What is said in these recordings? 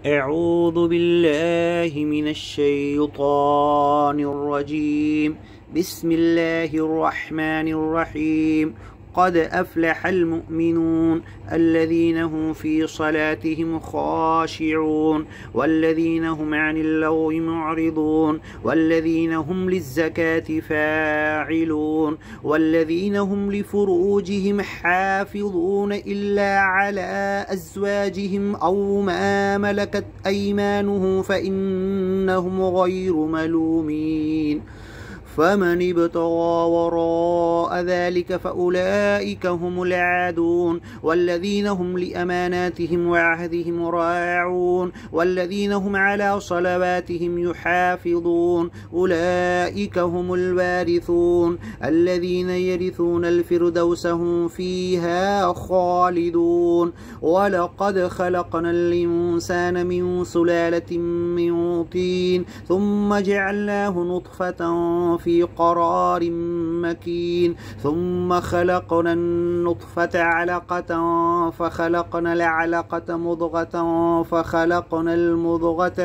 أعوذ بالله من الشيطان الرجيم. بسم الله الرحمن الرحيم. قد أفلح المؤمنون الذين هم في صلاتهم خاشعون والذين هم عن اللغو معرضون والذين هم للزكاة فاعلون والذين هم لفروجهم حافظون إلا على أزواجهم أو ما ملكت أيمانهم فإنهم غير ملومين. فمن ابتغى وراء ذلك فأولئك هم العادون والذين هم لأماناتهم وعهدهم راعون والذين هم على صلواتهم يحافظون أولئك هم الوارثون الذين يرثون الفردوس هم فيها خالدون. ولقد خلقنا الإنسان من سلالة من طين ثم جعلناه نطفة في قرار مكين ثم خلقنا النطفة علقة فخلقنا العلقة مضغة فخلقنا المضغة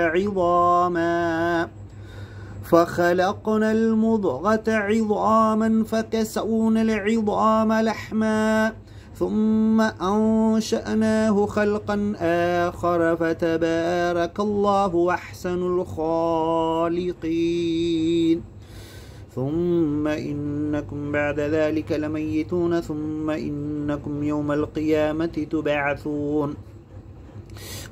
عظاما فكسونا العظام لحما ثم أنشأناه خلقا آخر فتبارك الله أحسن الخالقين. ثم إنكم بعد ذلك لميتون ثم إنكم يوم القيامة تبعثون.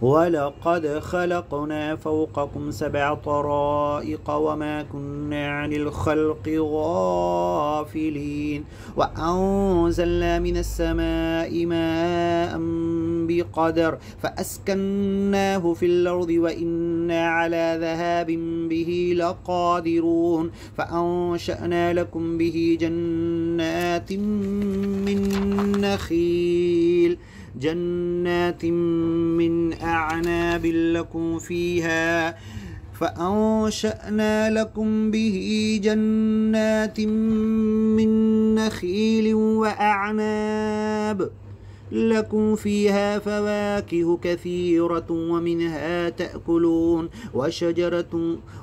ولقد خلقنا فوقكم 7 طرائق وما كنا عن الخلق غافلين وأنزلنا من السماء ماء بقدر فأسكناه في الأرض وإنا على ذهاب به لقادرون. فأنشأنا لكم به جنات من أعناب لكم فيها فأنشأنا لكم به جنات من نخيل وأعناب لكم فيها فواكه كثيرة ومنها تأكلون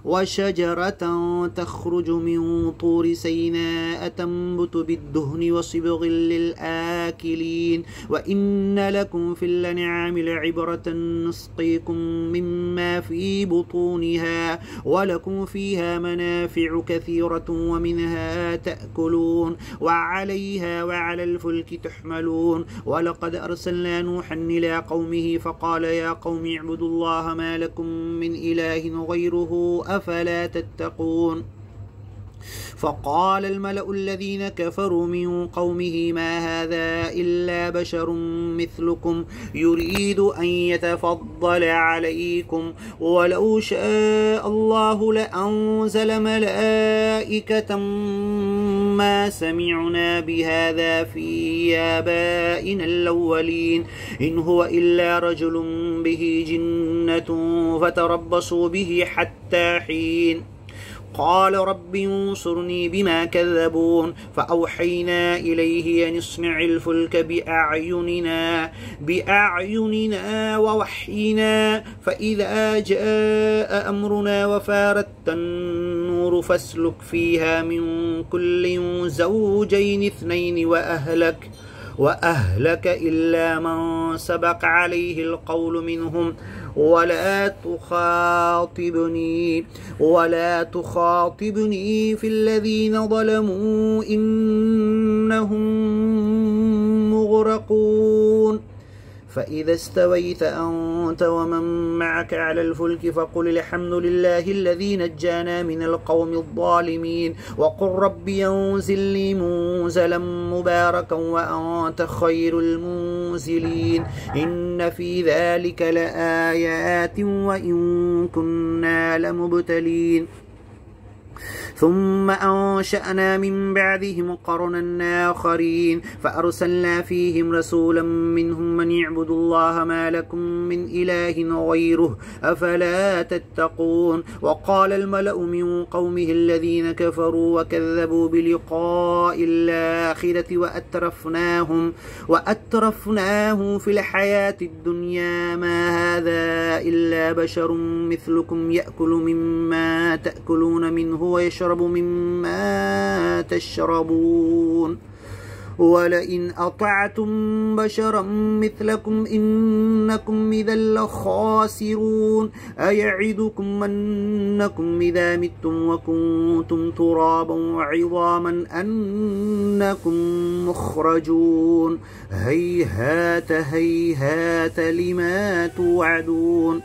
وشجرة تخرج من طور سيناء تنبت بالدهن وصبغ للآكلين. وإن لكم في الأنعام لعبرة نسقيكم مما في بطونها ولكم فيها منافع كثيرة ومنها تأكلون وعليها وعلى الفلك تحملون. ولقد أرسلنا نوحا إلى قومه فقال يا قوم اعبدوا الله ما لكم من إله غيره أفلا تتقون. فقال الملأ الذين كفروا من قومه ما هذا إلا بشر مثلكم يريد أن يتفضل عليكم ولو شاء الله لأنزل ملائكة ما سمعنا بهذا في آبائنا الأولين إن هو إلا رجل به جنة فتربصوا به حتى حين. قال رب انصرني بما كذبون فأوحينا إليه أن اصنع الفلك بأعيننا ووحينا فإذا جاء أمرنا وفارت النور فاسلك فيها من كل زوجين 2 وأهلك إلا من سبق عليه القول منهم ولا تخاطبني في الذين ظلموا إنهم مغرقون. فإذا استويت أنت ومن معك على الفلك فقل الحمد لله الذي نجانا من القوم الظالمين وقل رب أنزل لي منزلا مباركا وأنت خير المنزلين. إن في ذلك لآيات وإن كنا لمبتلين. ثم أنشأنا من بعدهم قرنا آخرين فأرسلنا فيهم رسولا منهم من يعبدوا الله ما لكم من إله غيره أفلا تتقون. وقال الملأ من قومه الذين كفروا وكذبوا بلقاء الآخرة وأترفناهم في الحياة الدنيا ما هذا إلا بشر مثلكم يأكل مما تأكلون منه ويشرب مما تشربون ولئن أطعتم بشرا مثلكم إنكم إذا لخاسرون أيعدكم أنكم إذا متم وكنتم ترابا وعظاما أنكم مخرجون هيهات هيهات لما توعدون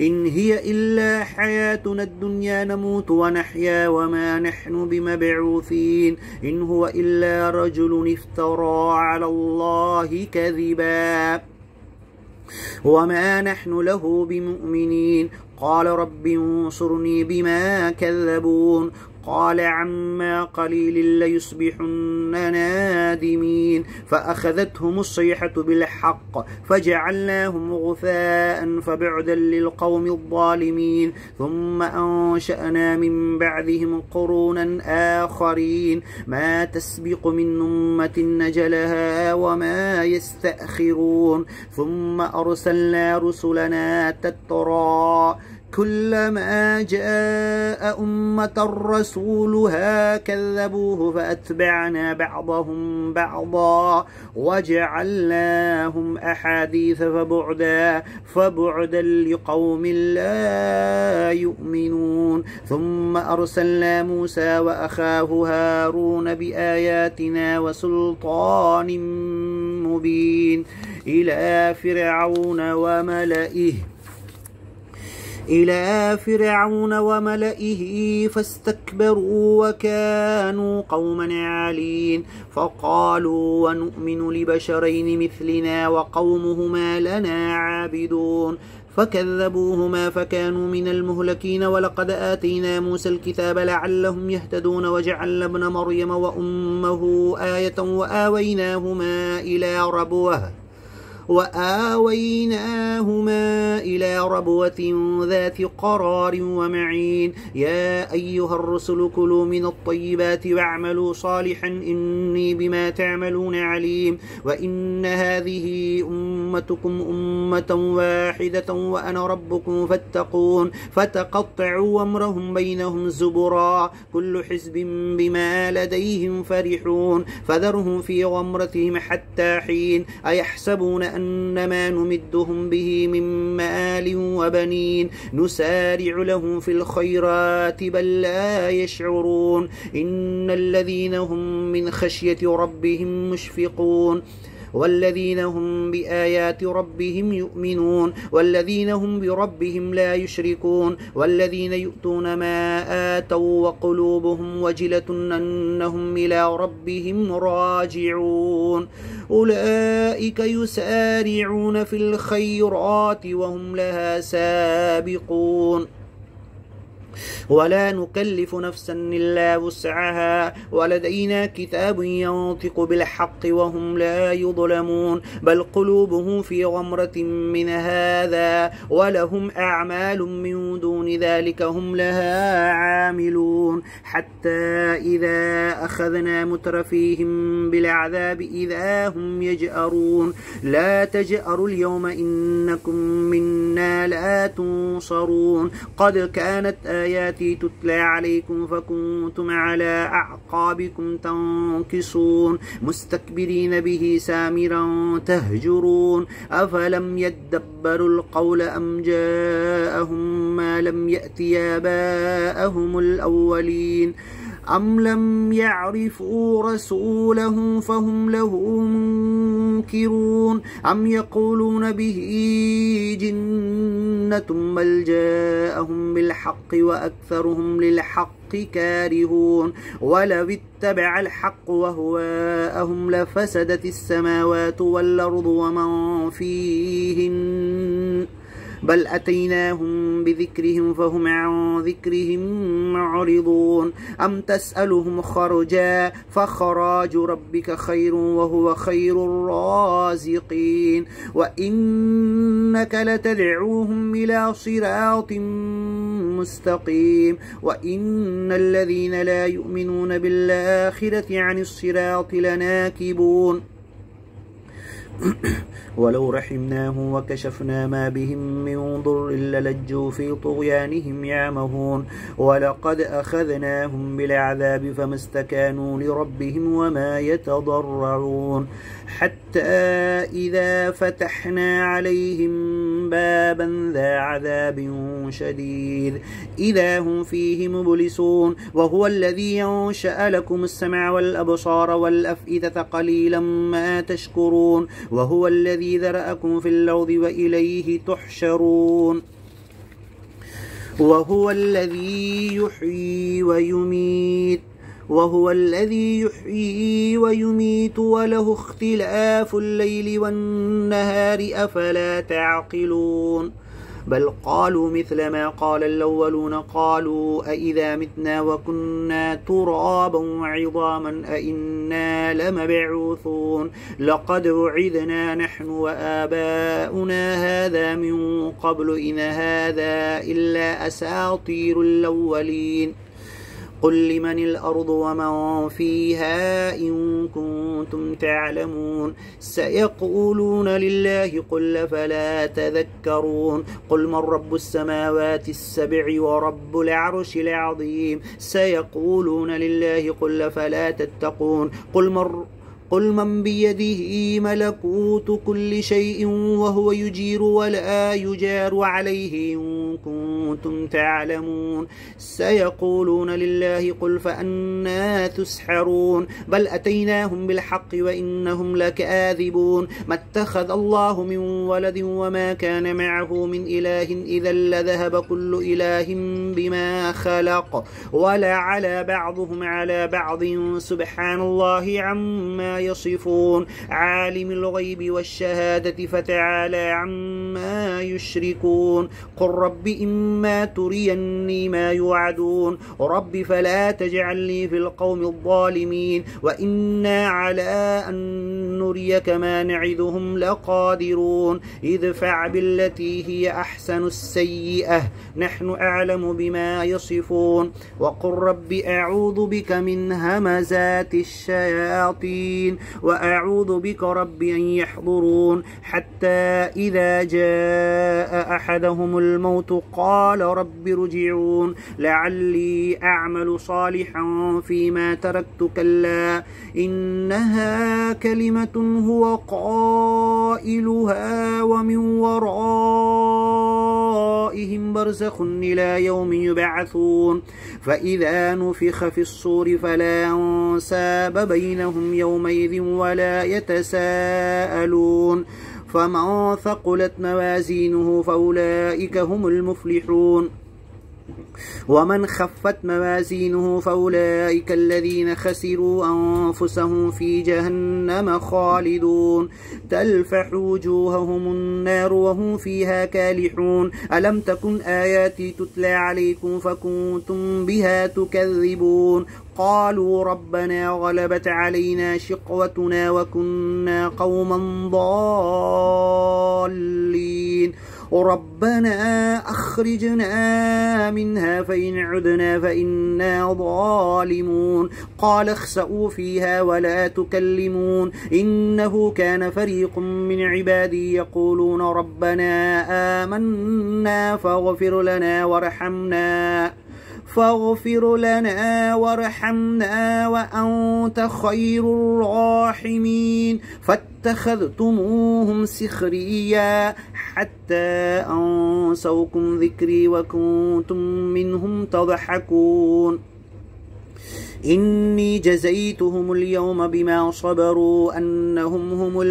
إن هي إلا حياتنا الدنيا نموت ونحيا وما نحن بمبعوثين إن هو إلا رجل افترى على الله كذبا وما نحن له بمؤمنين قال رب انصرني بما كذبون قال عما قليل ليصبحن نادمين فأخذتهم الصيحة بالحق فجعلناهم غثاء فبعدا للقوم الظالمين ثم أنشأنا من بعدهم قرونا آخرين ما تسبق من أمة نجلها وما يستأخرون ثم أرسلنا رسلنا تترى كلما جاء أمة رسولها كذبوه فأتبعنا بعضهم بعضا وجعلناهم أحاديث فبعدا لقوم لا يؤمنون ثم أرسلنا موسى وأخاه هارون بآياتنا وسلطان مبين إلى فرعون وملئه فاستكبروا وكانوا قوما عالين فقالوا ونؤمن لبشرين مثلنا وقومهما لنا عابدون فكذبوهما فكانوا من المهلكين ولقد آتينا موسى الكتاب لعلهم يهتدون وجعلنا ابن مريم وأمه آية وآويناهما إلى ربوة ذات قرار ومعين يا أيها الرسل كلوا من الطيبات واعملوا صالحا إني بما تعملون عليم وإن هذه أمتكم أمة واحدة وأنا ربكم فاتقون فتقطعوا أمرهم بينهم زبرا كل حزب بما لديهم فرحون فذرهم في غمرتهم حتى حين أيحسبون أنما نمدهم به من مال وبنين نسارع لهم في الخيرات بل لا يشعرون إن الذين هم من خشية ربهم مشفقون والذين هم بآيات ربهم يؤمنون والذين هم بربهم لا يشركون والذين يؤتون ما آتوا وقلوبهم وجلة أنهم إلى ربهم راجعون أولئك يسارعون في الخيرات وهم لها سابقون ولا نكلف نفسا إلا وسعها ولدينا كتاب ينطق بالحق وهم لا يظلمون بل قلوبهم في غمرة من هذا ولهم أعمال من دون ذلك هم لها عاملون حتى إذا أخذنا مترفيهم بالعذاب إذا هم يجأرون لا تجأروا اليوم إنكم منا لا تنصرون قد كانت آياتي تتلى عليكم فكنتم على أعقابكم تنكصون مستكبرين به سامرا تهجرون أفلم يدبروا القول أم جاءهم ما لم يأت آباءهم الأولين أم لم يعرفوا رسولهم فهم له منكرون أم يقولون به جنة بل جاءهم بالحق وأكثرهم للحق كارهون ولو اتبع الحق وهواءهم لفسدت السماوات والأرض ومن فيهن بل أتيناهم بذكرهم فهم عن ذكرهم معرضون أم تسألهم خرجا فخراج ربك خير وهو خير الرازقين وإنك لتدعوهم إلى صراط مستقيم وإن الذين لا يؤمنون بالآخرة عن الصراط لناكبون ولو رحمناهم وكشفنا ما بهم من ضر للجوا في طغيانهم يعمهون ولقد أخذناهم بالعذاب فما استكانوا لربهم وما يتضرعون حتى إذا فتحنا عليهم بابا ذا عذاب شديد إذا هم فيه مبلسون وهو الذي ينشأ لكم السمع والأبصار والأفئدة قليلا ما تشكرون وهو الذي ذرأكم في الأرض وإليه تحشرون وهو الذي يحيي ويميت وله اختلاف الليل والنهار أفلا تعقلون بل قالوا مثل ما قال الأولون قالوا أئذا متنا وكنا ترابا وعظاما أئنا لمبعوثون لقد وعدنا نحن وآباؤنا هذا من قبل إن هذا إلا أساطير الأولين قل لمن الأرض ومن فيها إن كنتم تعلمون سيقولون لله قل فلا تذكرون قل من رب السماوات السبع ورب العرش العظيم سيقولون لله قل فلا تتقون قل من بيده ملكوت كل شيء وهو يجير ولا يجار عليه إن كنتم تعلمون سيقولون لله قل فأنا تسحرون بل أتيناهم بالحق وإنهم لكاذبون ما اتخذ الله من ولد وما كان معه من إله إذا لذهب كل إله بما خلق ولا على بعضهم على بعض سبحان الله عما يصفون عالم الغيب والشهادة فتعالى عما يشركون قل رب إما تريني ما يوعدون رب فلا تجعلني في القوم الظالمين وإنا على أن نريك ما نعدهم لقادرون ادفع بالتي هي أحسن السيئة نحن أعلم بما يصفون وقل رب أعوذ بك من همزات الشياطين وأعوذ بك رب أن يحضرون حتى إذا جاء أحدهم الموت قال رب ارجعون لعلي أعمل صالحا فيما تركت كلا إنها كلمة هو قائلها ومن ورائهم برزخ إلى يوم يبعثون فإذا نفخ في الصور فلا أنساب بينهم يومئذ ولا يتساءلون فمن ثقلت موازينه فأولئك هم المفلحون ومن خفت موازينه فأولئك الذين خسروا أنفسهم في جهنم خالدون تلفح وجوههم النار وهم فيها كالحون ألم تكن آياتي تتلى عليكم فكنتم بها تكذبون قالوا ربنا غلبت علينا شقوتنا وكنا قوما ضالين ربنا أخرجنا منها فإن عدنا فإنا ظالمون قال اخسئوا فيها ولا تكلمون إنه كان فريق من عبادي يقولون ربنا آمنا فاغفر لنا وارحمنا وأنت خير الراحمين فاتخذتموهم سخريا حتى أنسوكم ذكري وكنتم منهم تضحكون إني جزيتهم اليوم بما صبروا أنهم هم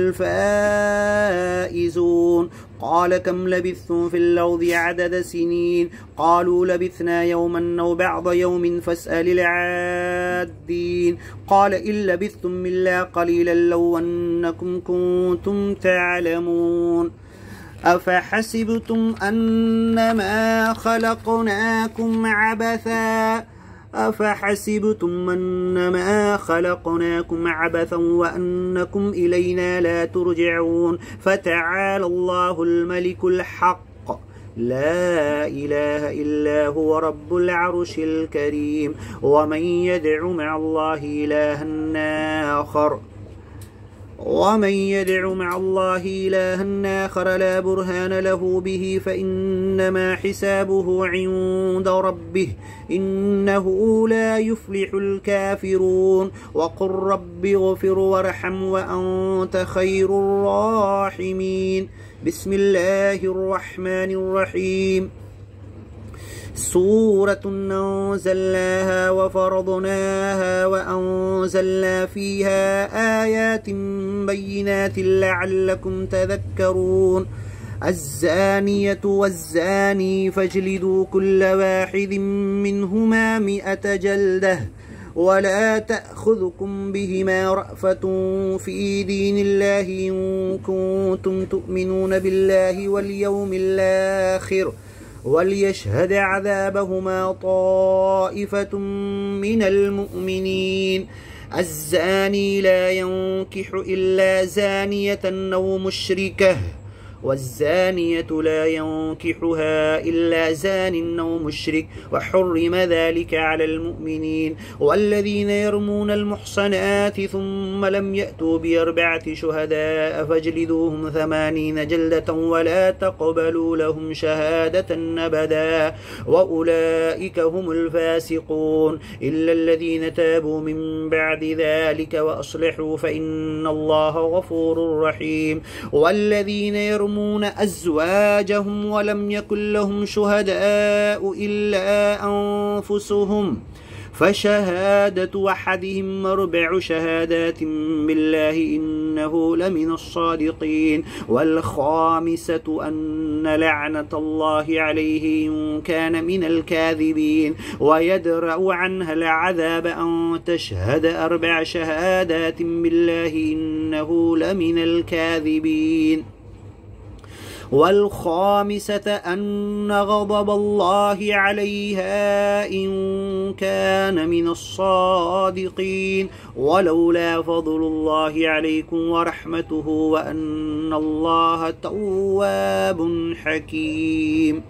الفائزون قال كم لبثتم في الأرض عدد سنين قالوا لبثنا يوما أو بعض يوم فاسأل العادين قال إن لبثتم إلا قليلا لو أنكم كنتم تعلمون أفحسبتم أنما خلقناكم عبثا وأنكم إلينا لا ترجعون فتعالى الله الملك الحق لا إله إلا هو رب العرش الكريم ومن يدع مع الله إلها آخر ومن يدع مع الله إلها آخر لا برهان له به فإنما حسابه عند ربه إنه لا يفلح الكافرون وقل رب اغفر وارحم وأنت خير الراحمين. بسم الله الرحمن الرحيم. سورة أنزلناها وفرضناها وأنزلنا فيها آيات بينات لعلكم تذكرون. الزانية والزاني فاجلدوا كل واحد منهما 100 جلدة ولا تأخذكم بهما رأفة في دين الله إن كنتم تؤمنون بالله واليوم الآخر وليشهد عذابهما طائفة من المؤمنين. الزاني لا ينكح إلا زانية أو مشركة والزانية لا ينكحها إلا زان أو مشرك وحرم ذلك على المؤمنين. والذين يرمون المحصنات ثم لم يأتوا ب4 شهداء فاجلدوهم 80 جلدة ولا تقبلوا لهم شهادة أبدا وأولئك هم الفاسقون إلا الذين تابوا من بعد ذلك وأصلحوا فإن الله غفور رحيم. والذين يرمون أزواجهم ولم يكن لهم شهداء إلا أنفسهم فشهادة أحدهم 4 شهادات بالله إنه لمن الصادقين. والخامسة أن لعنة الله عليه إن كان من الكاذبين ويدرأ عنها العذاب أن تشهد 4 شهادات بالله إنه لمن الكاذبين. والخامسة أن غضب الله عليها إن كان من الصادقين ولولا فضل الله عليكم ورحمته وأن الله تواب حكيم.